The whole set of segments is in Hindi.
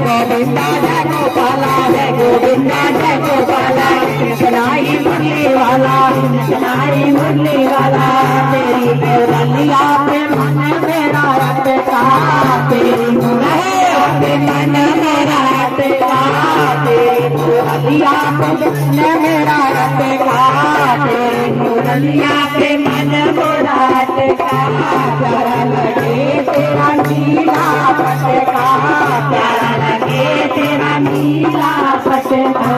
गोविंदा जय गोपाला जय गोविंदा जय गोपाला सुनाई मुरली वाला सुनाई मुरली वाला तेरी मुरलिया पे मन मेरा रटका तेरी मुरलिया पे मन मेरा रटका तेरी मुरलिया पे मन मेरा रटका तेरी मुरलिया पे मन मेरा रटका प्यारा लगे तेरा नीला पटका प्यारा लगे तेरा नीला पटका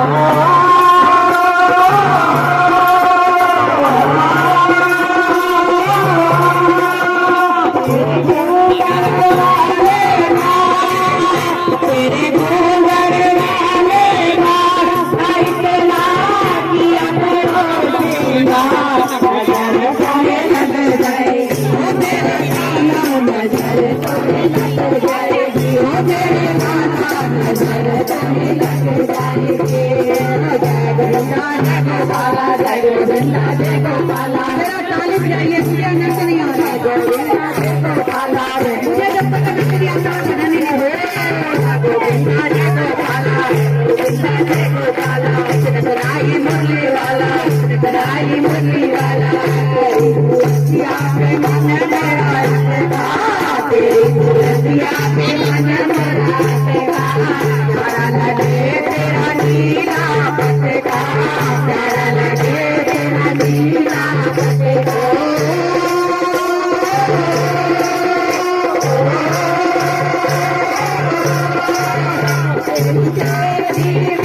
Thank you.